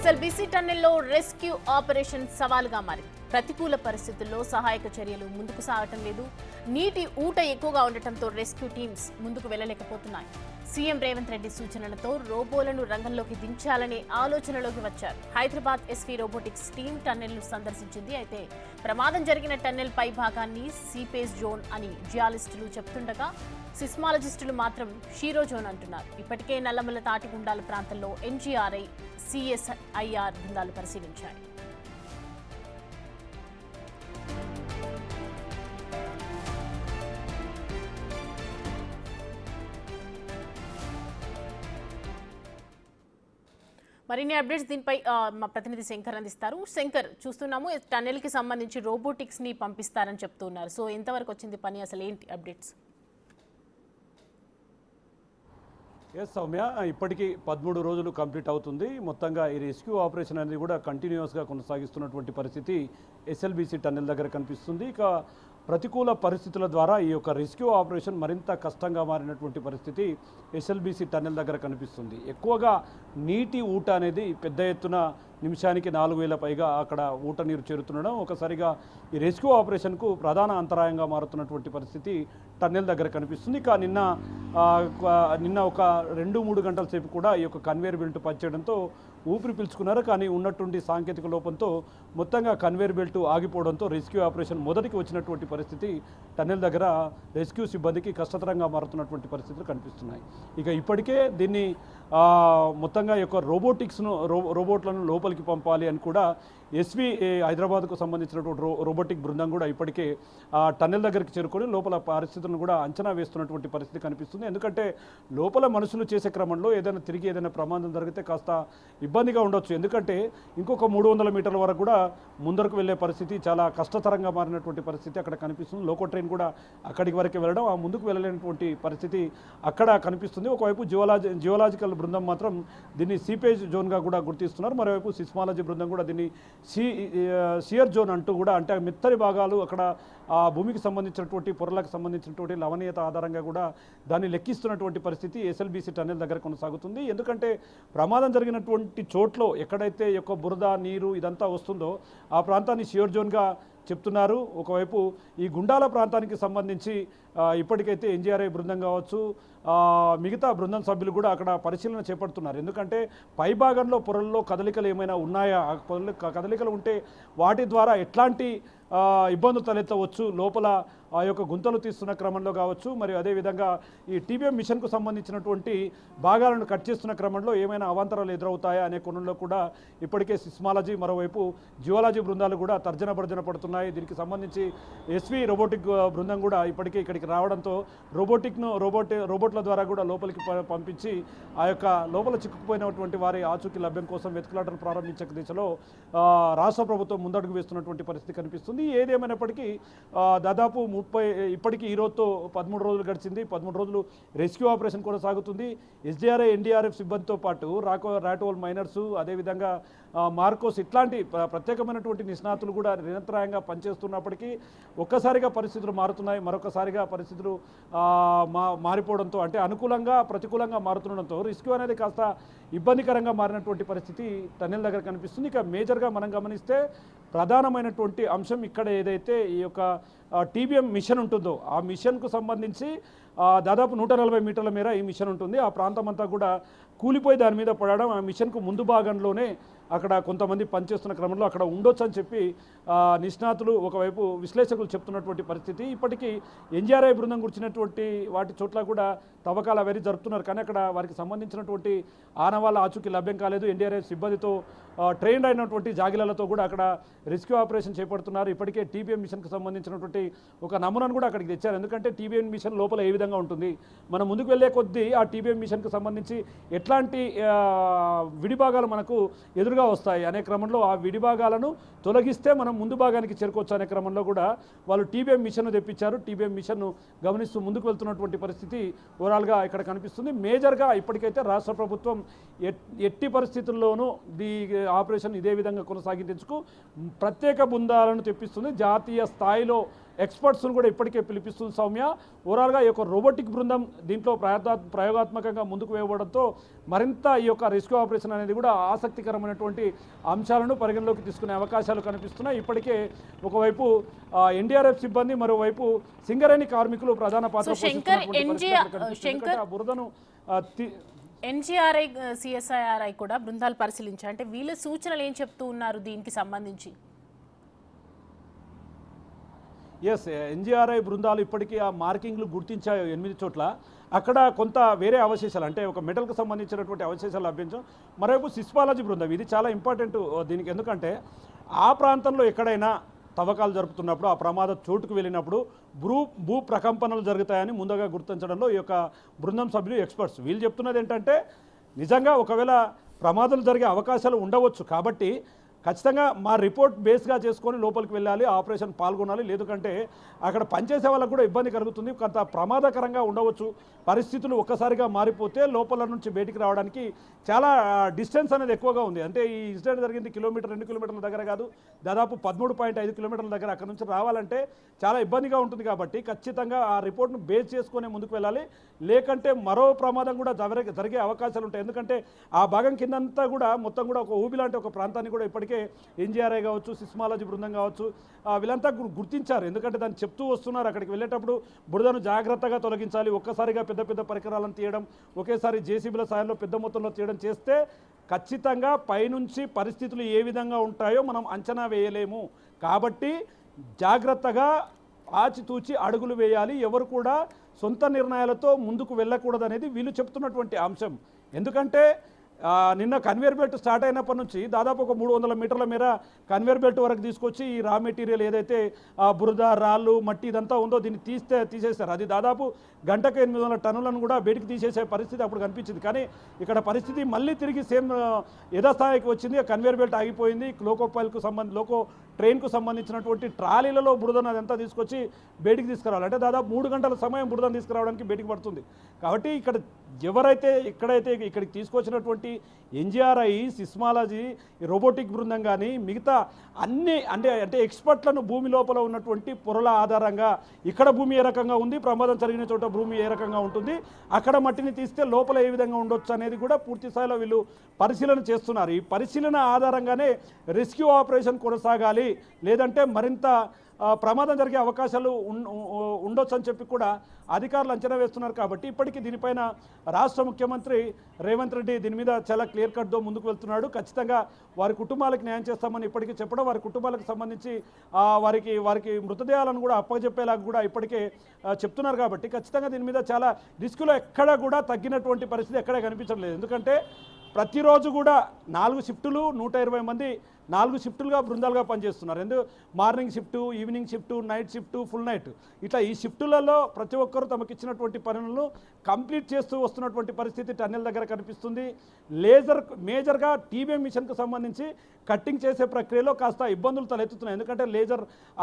SLBC టన్నెల్లో rescue operation సవాలుగా మారింది. ప్రతికూల పరిస్థితుల్లో సహాయక చర్యలు ముందుకు సాగటం లేదు. నీటి ఊట ఎక్కువగా ఉండటంతో రెస్క్యూ టీమ్స్ ముందుకు వెళ్లలేకపోతున్నాయి. సీఎం రేవంత్ రెడ్డి సూచనలతో రోబోలను రంగంలోకి దించాలనే ఆలోచనలోకి వచ్చారు. హైదరాబాద్ ఎస్వీ రోబోటిక్స్ టీం టన్నెల్ను సందర్శించింది. అయితే ప్రమాదం జరిగిన టన్నెల్ పై భాగాన్ని సీపేస్ జోన్ అని జియాలిస్టులు చెప్తుండగా సిస్మాలజిస్టులు మాత్రం షీరో జోన్ అంటున్నారు. ఇప్పటికే నల్లమల్ల తాటిగుండాల ప్రాంతంలో ఎన్జీఆర్ఐ, సిఎస్ఐఆర్ బృందాలు పరిశీలించాయి. మరిన్ని అప్డేట్స్ దీనిపై మా ప్రతినిధి శంకర్ అందిస్తారు. శంకర్, చూస్తున్నాము టన్నెల్ కి సంబంధించి రోబోటిక్స్ ని పంపిస్తారని చెప్తున్నారు. సో ఎంతవరకు వచ్చింది పని, అసలు ఏంటి అప్డేట్స్? ఎస్ సౌమ్య, ఇప్పటికీ 13 రోజులు కంప్లీట్ అవుతుంది. మొత్తంగా ఈ రెస్క్యూ ఆపరేషన్ అనేది కూడా కంటిన్యూస్గా కొనసాగిస్తున్నటువంటి పరిస్థితి ఎస్ఎల్బీసీ టన్నెల్ దగ్గర కనిపిస్తుంది. ఇక ప్రతికూల పరిస్థితుల ద్వారా ఈ యొక్క రెస్క్యూ ఆపరేషన్ మరింత కష్టంగా మారినటువంటి పరిస్థితి ఎస్ఎల్బీసీ టన్నెల్ దగ్గర కనిపిస్తుంది. ఎక్కువగా నీటి ఊట అనేది పెద్ద ఎత్తున నిమిషానికి 4000 పైగా అక్కడ ఊట నీరు చేరుతుండడం ఒకసారిగా ఈ రెస్క్యూ ఆపరేషన్కు ప్రధాన అంతరాయంగా మారుతున్నటువంటి పరిస్థితి టన్నెల్ దగ్గర కనిపిస్తుంది. ఇక నిన్న ఒక 2-3 గంటల సేపు కూడా ఈ యొక్క కన్వేయర్ బెల్ట్ పనిచేయడంతో ఊపిరి పీల్చుకున్నారు. కానీ ఉన్నటువంటి సాంకేతిక లోపంతో మొత్తంగా కన్వేయర్ బెల్ట్ ఆగిపోవడంతో రెస్క్యూ ఆపరేషన్ మొదటికి వచ్చినటువంటి పరిస్థితి టన్నెల్ దగ్గర రెస్క్యూ సిబ్బందికి కష్టతరంగా మారుతున్నటువంటి పరిస్థితులు కనిపిస్తున్నాయి. ఇక ఇప్పటికే దీన్ని మొత్తంగా యొక్క రోబోట్లను లోపలికి పంపాలి అని కూడా ఎస్వీ హైదరాబాద్కు సంబంధించినటువంటి రోబోటిక్ బృందం కూడా ఇప్పటికే టన్నెల్ దగ్గరికి చేరుకొని లోపల పరిస్థితులను కూడా అంచనా వేస్తున్నటువంటి పరిస్థితి కనిపిస్తుంది. ఎందుకంటే లోపల మనుషులు చేసే క్రమంలో ఏదైనా ప్రమాదం జరిగితే కాస్త ఇబ్బందిగా ఉండొచ్చు. ఎందుకంటే ఇంకొక 300 మీటర్ల వరకు కూడా ముందరకు వెళ్ళే పరిస్థితి చాలా కష్టతరంగా మారినటువంటి పరిస్థితి అక్కడ కనిపిస్తుంది. లోకో ట్రైన్ కూడా అక్కడికి వరకు వెళ్ళడం, ఆ ముందుకు వెళ్ళలేనటువంటి పరిస్థితి అక్కడ కనిపిస్తుంది. ఒకవైపు జియోలాజికల్ బృందం మాత్రం దీన్ని సీపేజ్ జోన్గా కూడా గుర్తిస్తున్నారు. మరోవైపు సిస్మాలజీ బృందం కూడా దీన్ని షియర్ జోన్ అంటూ కూడా, అంటే మెత్తని భాగాలు అక్కడ ఆ భూమికి సంబంధించినటువంటి పొరలకు సంబంధించినటువంటి లవణీయత ఆధారంగా కూడా దాన్ని లెక్కిస్తున్నటువంటి పరిస్థితి ఎస్ఎల్బీసీ టన్నెల్ దగ్గర కొనసాగుతుంది. ఎందుకంటే ప్రమాదం జరిగినటువంటి చోట్లో ఎక్కడైతే యొక్క బురద నీరు ఇదంతా వస్తుందో ఆ ప్రాంతాన్ని షియర్ జోన్గా చెప్తున్నారు. ఒకవైపు ఈ గుండాల ప్రాంతానికి సంబంధించి ఇప్పటికైతే ఎన్జీఆర్ఐ బృందం కావచ్చు, మిగతా బృందం సభ్యులు కూడా అక్కడ పరిశీలన చేపడుతున్నారు. ఎందుకంటే పైభాగంలో పొరల్లో కదలికలు ఏమైనా ఉన్నాయా, కదలికలు ఉంటే వాటి ద్వారా ఎట్లాంటి ఇబ్బందులు తలెత్తవచ్చు, లోపల ఆ యొక్క గుంతలు తీస్తున్న క్రమంలో కావచ్చు, మరియు అదేవిధంగా ఈ టీబీఎం మిషన్కు సంబంధించినటువంటి భాగాలను కట్ చేస్తున్న క్రమంలో ఏమైనా అవాంతరాలు ఎదురవుతాయా అనే కోణంలో కూడా ఇప్పటికే సిస్మాలజీ, మరోవైపు జియోలాజీ బృందాలు కూడా తర్జన పడుతున్నాయి. దీనికి సంబంధించి ఎస్వీ రోబోటిక్ బృందం కూడా ఇప్పటికే ఇక్కడికి రావడంతో రోబోట్ల ద్వారా కూడా లోపలికి పంపించి ఆ యొక్క లోపల చిక్కుకుపోయినటువంటి వారి ఆచూకీ లభ్యం కోసం వెతుకులాటలు ప్రారంభించే దిశలో రాష్ట్ర ప్రభుత్వం ముందడుగు వేస్తున్నటువంటి పరిస్థితి కనిపిస్తుంది. ఏదేమైనప్పటికీ దాదాపు ఇప్పటికీ ఈ రోజుతో 13 రోజులు గడిచింది. 13 రోజులు రెస్క్యూ ఆపరేషన్ కొనసాగుతుంది. ఎస్డీఆర్ఐ, ఎన్డీఆర్ఎఫ్ సిబ్బందితో పాటు రాటోల్ మైనర్స్, అదేవిధంగా మార్కోస్ ఇట్లాంటి ప్రత్యేకమైనటువంటి నిష్ణాతులు కూడా నిరంతరాయంగా పనిచేస్తున్నప్పటికీ ఒక్కసారిగా పరిస్థితులు మారుతున్నాయి. మరొకసారిగా పరిస్థితులు మారిపోవడంతో, అంటే అనుకూలంగా ప్రతికూలంగా మారుతుండడంతో రెస్క్యూ అనేది కాస్త ఇబ్బందికరంగా మారినటువంటి పరిస్థితి టన్నెల్ దగ్గర కనిపిస్తుంది. ఇక మేజర్గా మనం గమనిస్తే ప్రధానమైనటువంటి అంశం ఇక్కడ ఏదైతే ఈ యొక్క టీబీఎం మిషన్ ఉంటుందో ఆ మిషన్కు సంబంధించి దాదాపు 140 మీటర్ల మేర ఈ మిషన్ ఉంటుంది. ఆ ప్రాంతం అంతా కూడా కూలిపోయి దాని మీద పడడం, ఆ మిషన్కు ముందు భాగంలోనే అక్కడ కొంతమంది పనిచేస్తున్న క్రమంలో అక్కడ ఉండొచ్చు అని చెప్పి నిష్ణాతులు, ఒకవైపు విశ్లేషకులు చెప్తున్నటువంటి పరిస్థితి. ఇప్పటికీ ఎన్జీఆర్ఐ బృందం గురించినటువంటి వాటి చోట్ల కూడా తవ్వకాలు అవన్నీ జరుపుతున్నారు. కానీ అక్కడ వారికి సంబంధించినటువంటి ఆనవాళ్ళ ఆచూకీ లభ్యం కాలేదు. ఎన్డీఆర్ఐ సిబ్బందితో ట్రైన్డ్ అయినటువంటి జాగిలలతో కూడా అక్కడ రెస్క్యూ ఆపరేషన్ చేపడుతున్నారు. ఇప్పటికే టీబీఎం మిషన్కి సంబంధించినటువంటి ఒక నమూనాను కూడా అక్కడికి తెచ్చారు. ఎందుకంటే టీబీఎం మిషన్ లోపల ఏ విధంగా ఉంటుంది, మనం ముందుకు వెళ్ళే కొద్దీ ఆ టీబీఎం మిషన్కి సంబంధించి ఎట్లాంటి విడిభాగాలు మనకు ఎదురుగా వస్తాయి అనే క్రమంలో ఆ విడిభాగాలను తొలగిస్తే మనం ముందు భాగానికి చేరుకోవచ్చు అనే క్రమంలో కూడా వాళ్ళు టీబీఎం మిషన్ను తెప్పించారు. టీబీఎం మిషన్ను గమనిస్తూ ముందుకు వెళ్తున్నటువంటి పరిస్థితి ఓవరాల్గా ఇక్కడ కనిపిస్తుంది. మేజర్గా ఇప్పటికైతే రాష్ట్ర ప్రభుత్వం ఎట్టి పరిస్థితుల్లోనూ ఈ ఆపరేషన్ ఇదే విధంగా కొనసాగించేందుకు ప్రత్యేక బృందాలను తెప్పిస్తుంది. జాతీయ స్థాయిలో ఎక్స్పర్ట్స్ను కూడా ఇప్పటికే పిలిపిస్తుంది సౌమ్య. ఓవరాల్గా ఈ యొక్క రోబోటిక్ బృందం దీంట్లో ప్రయోగాత్మకంగా ముందుకు వేయబడంతో మరింత ఈ యొక్క రెస్క్యూ ఆపరేషన్ అనేది కూడా ఆసక్తికరమైనటువంటి అంశాలను పరిగణలోకి తీసుకునే అవకాశాలు కనిపిస్తున్నాయి. ఇప్పటికే ఒకవైపు ఎన్డీఆర్ఎఫ్ సిబ్బంది, మరోవైపు సింగరేణి కార్మికులు ప్రధాన పాత్ర పోషిస్తున్నటువంటి ఆ బురదను ఎన్జీఆర్ఐ సిఎస్ఐఆర్ఐ కూడా బృందాలు పరిశీలించారు. అంటే వీళ్ళ సూచనలు ఏం చెప్తూ ఉన్నారు దీనికి సంబంధించి? ఎస్, ఎన్జీఆర్ఐ బృందాలు ఇప్పటికీ ఆ మార్కింగ్లు గుర్తించాయి 8 చోట్ల. అక్కడ కొంత వేరే అవశేషాలు, అంటే ఒక మెటల్కి సంబంధించినటువంటి అవశేషాలు లభించడం. మరోవైపు సిస్మాలజీ బృందం, ఇది చాలా ఇంపార్టెంట్ దీనికి. ఎందుకంటే ఆ ప్రాంతంలో ఎక్కడైనా తవ్వకాలు జరుపుతున్నప్పుడు, ఆ ప్రమాద చోటుకు వెళ్ళినప్పుడు భూ ప్రకంపనలు జరుగుతాయని ముందుగా గుర్తించడంలో ఈ యొక్క బృందం సభ్యులు ఎక్స్పర్ట్స్. వీళ్ళు చెప్తున్నది ఏంటంటే, నిజంగా ఒకవేళ ప్రమాదాలు జరిగే అవకాశాలు ఉండవచ్చు కాబట్టి ఖచ్చితంగా మా రిపోర్ట్ బేస్గా చేసుకొని లోపలికి వెళ్ళాలి, ఆపరేషన్ పాల్గొనాలి. లేదంటే అక్కడ పనిచేసే వాళ్ళకు కూడా ఇబ్బంది కలుగుతుంది, కొంత ప్రమాదకరంగా ఉండవచ్చు. పరిస్థితులు ఒక్కసారిగా మారిపోతే లోపల నుంచి బయటికి రావడానికి చాలా డిస్టెన్స్ అనేది ఎక్కువగా ఉంది. అంటే ఈ ఇన్సిడెంట్ జరిగింది 2 కిలోమీటర్ల దగ్గర కాదు, దాదాపు 13.5 కిలోమీటర్ల దగ్గర. అక్కడ నుంచి రావాలంటే చాలా ఇబ్బందిగా ఉంటుంది కాబట్టి ఖచ్చితంగా ఆ రిపోర్ట్ను బేస్ చేసుకొని ముందుకు వెళ్ళాలి. లేకంటే మరో ప్రమాదం కూడా జరిగే అవకాశాలు ఉంటాయి. ఎందుకంటే ఆ భాగం కిందంతా కూడా మొత్తం కూడా ఒక ఊబి లాంటి ఒక ప్రాంతాన్ని కూడా ఇప్పటికే ఎన్జీఆర్ఐ కావచ్చు, సిస్మాలజీ బృందం కావచ్చు, వీళ్ళంతా గుర్తించారు. ఎందుకంటే దాన్ని చెప్తూ వస్తున్నారు. అక్కడికి వెళ్ళేటప్పుడు బురదను జాగ్రత్తగా తొలగించాలి, ఒక్కసారిగా పెద్ద పరికరాలను తీయడం, ఒకేసారి జేసీబీల సాయంలో పెద్ద మొత్తంలో తీయడం చేస్తే ఖచ్చితంగా పైనుంచి పరిస్థితులు ఏ విధంగా ఉంటాయో మనం అంచనా వేయలేము. కాబట్టి జాగ్రత్తగా ఆచితూచి అడుగులు వేయాలి, ఎవరు కూడా సొంత నిర్ణయాలతో ముందుకు వెళ్ళకూడదు అనేది వీళ్ళు చెప్తున్నటువంటి అంశం. ఎందుకంటే నిన్న కన్వేర్ బెల్ట్ స్టార్ట్ అయినప్పటి నుంచి దాదాపు ఒక 300 మీటర్ల మేర కన్వేర్ బెల్ట్ వరకు తీసుకొచ్చి ఈ రా మెటీరియల్ ఏదైతే బురద, రాళ్ళు, మట్టి ఇదంతా ఉందో దీన్ని తీసేస్తారు. అది దాదాపు గంటకు 800 టన్నులను కూడా బయటికి తీసేసే పరిస్థితి అప్పుడు కనిపించింది. కానీ ఇక్కడ పరిస్థితి మళ్ళీ తిరిగి సేమ్ యథాస్థాయికి వచ్చింది. కన్వేర్ బెల్ట్ ఆగిపోయింది. లోకో ట్రైన్కు సంబంధించినటువంటి ట్రాలీలలో బురదను అదంతా తీసుకొచ్చి బయటికి తీసుకురావాలి. అంటే దాదాపు 3 గంటల సమయం బురదను తీసుకురావడానికి బయటికి పడుతుంది. కాబట్టి ఇక్కడ ఎక్కడైతే ఇక్కడికి తీసుకొచ్చినటువంటి ఎన్జీఆర్ఐ, సిస్మాలజీ, రోబోటిక్ బృందం కానీ మిగతా అన్ని అంటే ఎక్స్పర్ట్లను భూమి లోపల ఉన్నటువంటి పొరల ఆధారంగా ఇక్కడ భూమి ఏ రకంగా ఉంది, ప్రమాదం జరిగిన చోట భూమి ఏ రకంగా ఉంటుంది, అక్కడ మట్టిని తీస్తే లోపల ఏ విధంగా ఉండొచ్చు అనేది కూడా పూర్తి స్థాయిలో వీళ్ళు పరిశీలన చేస్తున్నారు. ఈ పరిశీలన ఆధారంగానే రెస్క్యూ ఆపరేషన్ కొనసాగాలి, లేదంటే మరింత ప్రమాదం జరిగే అవకాశాలు ఉండొచ్చు అని చెప్పి కూడా అధికారులు అంచనా వేస్తున్నారు. కాబట్టి ఇప్పటికీ దీనిపైన రాష్ట్ర ముఖ్యమంత్రి రేవంత్ రెడ్డి దీని మీద చాలా క్లియర్ కట్తో ముందుకు వెళ్తున్నాడు. ఖచ్చితంగా వారి కుటుంబాలకు న్యాయం చేస్తామని ఇప్పటికీ చెప్పడం, వారి కుటుంబాలకు సంబంధించి వారికి మృతదేహాలను కూడా అప్పచెప్పేలాగా కూడా ఇప్పటికే చెప్తున్నారు. కాబట్టి ఖచ్చితంగా దీని మీద చాలా రిస్కులో ఎక్కడ కూడా తగ్గినటువంటి పరిస్థితి ఎక్కడా కనిపించడం లేదు. ఎందుకంటే ప్రతిరోజు కూడా 4 షిఫ్టులు, 120 మంది 4 షిఫ్టులుగా బృందాలుగా పనిచేస్తున్నారు. Morning shift, evening shift, night shift, full night, ఇట్లా ఈ షిఫ్టులలో ప్రతి ఒక్కరూ తమకు ఇచ్చినటువంటి పనులను కంప్లీట్ చేస్తూ వస్తున్నటువంటి పరిస్థితి టన్నెల్ దగ్గర కనిపిస్తుంది. మేజర్గా టీబీఎం మిషన్కు సంబంధించి కట్టింగ్ చేసే ప్రక్రియలో కాస్త ఇబ్బందులు తలెత్తుతున్నాయి. ఎందుకంటే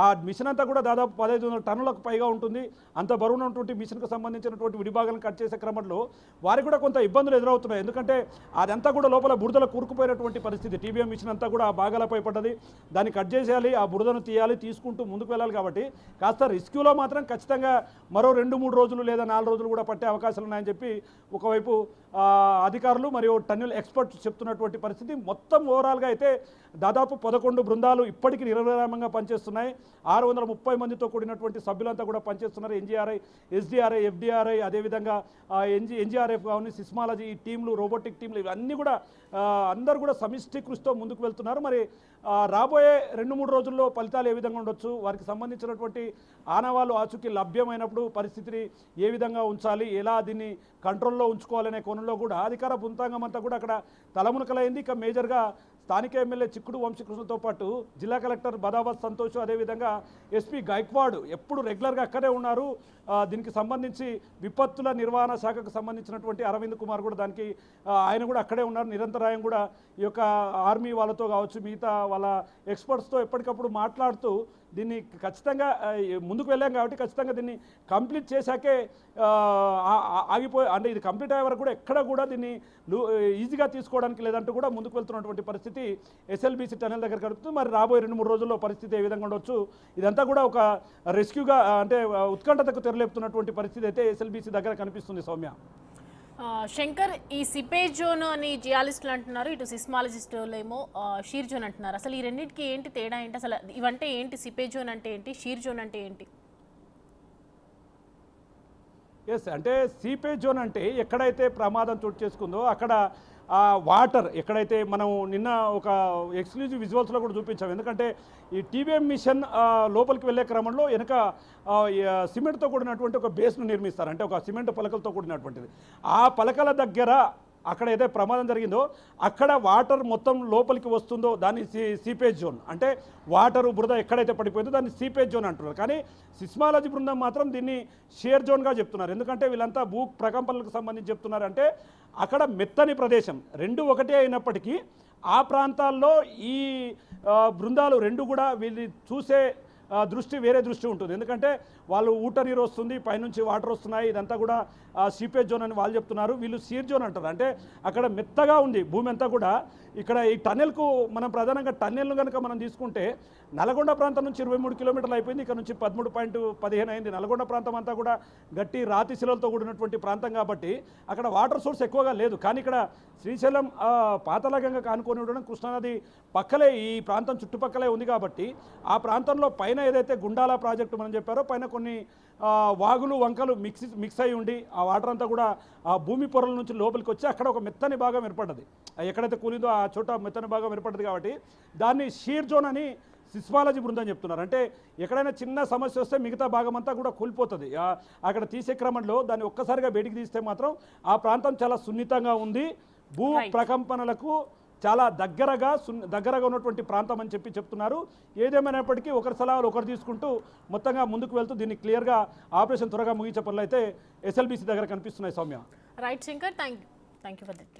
ఆ మిషన్ అంతా కూడా దాదాపు 1500 టన్నులకు పైగా ఉంటుంది. అంత బరువున్నటువంటి మిషన్కు సంబంధించినటువంటి విడిభాగాలను కట్ చేసే క్రమంలో వారికి కూడా కొంత ఇబ్బందులు ఎదురవుతున్నాయి. ఎందుకంటే అదంతా కూడా లోపల బురదలో కూరుకుపోయినటువంటి పరిస్థితి. టీబీఎం మిషన్ అంతా కూడా ఆ భాగాలపై పడ్డది. దాన్ని కట్ చేసేయాలి, ఆ బురదను తీయాలి, తీసుకుంటూ ముందుకు వెళ్ళాలి. కాబట్టి కాస్త రిస్క్యూలో మాత్రం ఖచ్చితంగా మరో 2-3 రోజులు లేదా 4 రోజులు కూడా పట్టే అవకాశాలు ఉన్నాయని చెప్పి ఒకవైపు అధికారులు మరియు టన్నెల్ ఎక్స్పర్ట్స్ చెప్తున్నటువంటి పరిస్థితి. మొత్తం ఓవరాల్గా అయితే దాదాపు 11 బృందాలు ఇప్పటికీ నిర్విరామంగా పనిచేస్తున్నాయి. 630 మందితో కూడినటువంటి సభ్యులంతా కూడా పనిచేస్తున్నారు. ఎన్జీఆర్ఐ, ఎస్డీఆర్ఐ, ఎఫ్డీఆర్ఐ, అదేవిధంగా ఎన్జీఆర్ఎఫ్ కానీ, సిస్మాలజీ టీంలు, రోబోటిక్ టీంలు, ఇవన్నీ కూడా అందరూ కూడా సమిష్టి కృషితో ముందుకు వెళ్తున్నారు. మరి రాబోయే 2-3 రోజుల్లో ఫలితాలు ఏ విధంగా ఉండొచ్చు, వారికి సంబంధించినటువంటి ఆనవాళ్ళు ఆచూకీ లభ్యమైనప్పుడు పరిస్థితిని ఏ విధంగా ఉంచాలి, ఎలా దీన్ని కంట్రోల్లో ఉంచుకోవాలనే కోణంలో కూడా అధికార బృందాంగం అంతా కూడా అక్కడ తలమునకలైంది. ఇక మేజర్గా స్థానిక ఎమ్మెల్యే చిక్కుడు వంశీకృష్ణతో పాటు జిల్లా కలెక్టర్ బదావత్ సంతోష్, అదేవిధంగా ఎస్పీ గాయక్వాడ్ ఎప్పుడు రెగ్యులర్గా అక్కడే ఉన్నారు. దీనికి సంబంధించి విపత్తుల నిర్వహణ శాఖకు సంబంధించినటువంటి అరవింద్ కుమార్ కూడా దానికి ఆయన కూడా అక్కడే ఉన్నారు. నిరంతరాయం కూడా ఈ యొక్క ఆర్మీ వాళ్ళతో కావచ్చు, మిగతా వాళ్ళ ఎక్స్పర్ట్స్తో ఎప్పటికప్పుడు మాట్లాడుతూ దీన్ని ఖచ్చితంగా ముందుకు వెళ్ళాం కాబట్టి ఖచ్చితంగా దీన్ని కంప్లీట్ చేశాకే ఆగిపోయి అంటే ఇది కంప్లీట్ అయ్యే వరకు కూడా ఎక్కడ కూడా దీన్ని ఈజీగా తీసుకోవడానికి లేదంటూ కూడా ముందుకు వెళ్తున్నటువంటి పరిస్థితి ఎస్ఎల్బీసీ టనల్ దగ్గర కలుపుతుంది. మరి రాబోయే 2-3 రోజుల్లో పరిస్థితి ఏ విధంగా ఉండొచ్చు, ఇదంతా కూడా ఒక రెస్క్యూగా అంటే ఉత్కంఠతకు తెరలేపుతున్నటువంటి పరిస్థితి అయితే ఎస్ఎల్బీసీ దగ్గర కనిపిస్తుంది సౌమ్య. శంకర్, ఈ సిపేజ్ జోన్ అని జియాలిస్టులు అంటున్నారు, ఇటు సిస్మాలజిస్టులు ఏమో షీర్ జోన్ అంటున్నారు. అసలు ఈ రెండింటికి ఏంటి తేడా ఏంటి? అసలు ఇవంటే ఏంటి? సిపేజ్ జోన్ అంటే ఏంటి? షీర్ జోన్ అంటే ఏంటి? ఎస్, అంటే సీపేజ్ జోన్ అంటే ఎక్కడైతే ప్రమాదం చోటు చేసుకుందో అక్కడ వాటర్ ఎక్కడైతే మనం నిన్న ఒక ఎక్స్క్లూజివ్ విజువల్స్లో కూడా చూపించాం. ఎందుకంటే ఈ టీబీఎం మిషన్ లోపలికి వెళ్ళే క్రమంలో వెనక సిమెంట్తో కూడినటువంటి ఒక బేస్ను నిర్మిస్తారు, అంటే ఒక సిమెంట్ పలకలతో కూడినటువంటిది. ఆ పలకల దగ్గర అక్కడ ఏదైతే ప్రమాదం జరిగిందో అక్కడ వాటర్ మొత్తం లోపలికి వస్తుందో దాన్ని సీపేజ్ జోన్, అంటే వాటర్ బురద ఎక్కడైతే పడిపోయిందో దాన్ని సీపేజ్ జోన్ అంటున్నారు. కానీ సిస్మాలజీ బృందం మాత్రం దీన్ని షేర్ జోన్గా చెప్తున్నారు. ఎందుకంటే వీళ్ళంతా భూ ప్రకంపనలకు సంబంధించి చెప్తున్నారు. అంటే అక్కడ మెత్తని ప్రదేశం రెండు ఒకటే అయినప్పటికీ ఆ ప్రాంతాల్లో ఈ బృందాలు రెండు కూడా వీళ్ళు చూసే దృష్టి వేరే దృష్టి ఉంటుంది. ఎందుకంటే వాళ్ళు ఊట నీరు వస్తుంది, పైనుంచి వాటర్ వస్తున్నాయి, ఇదంతా కూడా సీపేజ్ జోన్ అని వాళ్ళు చెప్తున్నారు. వీళ్ళు సీర్ జోన్ అంటారు. అంటే అక్కడ మెత్తగా ఉంది భూమి అంతా కూడా. ఇక్కడ ఈ టన్నెల్కు మనం ప్రధానంగా టన్నెల్ను కనుక మనం తీసుకుంటే నల్గొండ ప్రాంతం నుంచి 23 కిలోమీటర్లు అయిపోయింది, ఇక్కడ నుంచి 13.15 అయింది. నల్గొండ ప్రాంతం అంతా కూడా గట్టి రాతి శిలలతో కూడినటువంటి ప్రాంతం కాబట్టి అక్కడ వాటర్ సోర్స్ ఎక్కువగా లేదు. కానీ ఇక్కడ శ్రీశైలం పాతాళగంగ కానుకొని ఉండడం, కృష్ణానది పక్కలే ఈ ప్రాంతం చుట్టుపక్కలే ఉంది కాబట్టి ఆ ప్రాంతంలో పైన ఏదైతే గుండాల ప్రాజెక్టు మనం చెప్పారో పైన కొన్ని వాగులు వంకలు మిక్స్ అయి ఉండి ఆ వాటర్ అంతా కూడా ఆ భూమి పొరల నుంచి లోపలికి వచ్చి అక్కడ ఒక మెత్తని భాగం ఏర్పడ్డది. ఎక్కడైతే కూలిందో ఆ చోట మెత్తని భాగం ఏర్పడ్డది కాబట్టి దాన్ని షీర్ జోన్ అని సిస్మాలజీ బృందం చెప్తున్నారు. అంటే ఎక్కడైనా చిన్న సమస్య వస్తే మిగతా భాగం అంతా కూడా కూలిపోతుంది. అక్కడ తీసే క్రమంలో దాన్ని ఒక్కసారిగా బయటికి తీస్తే మాత్రం ఆ ప్రాంతం చాలా సున్నితంగా ఉంది, భూ ప్రకంపనలకు చాలా దగ్గరగా ఉన్నటువంటి ప్రాంతం అని చెప్తున్నారు. ఏదేమైనప్పటికీ ఒకరి సలహాలు ఒకరు తీసుకుంటూ మొత్తంగా ముందుకు వెళ్తూ దీన్ని క్లియర్గా ఆపరేషన్ త్వరగా ముగించే పనులు అయితే ఎస్ఎల్బీసీ దగ్గర కనిపిస్తున్నాయి Soumya. Right Shankar, thank you for that.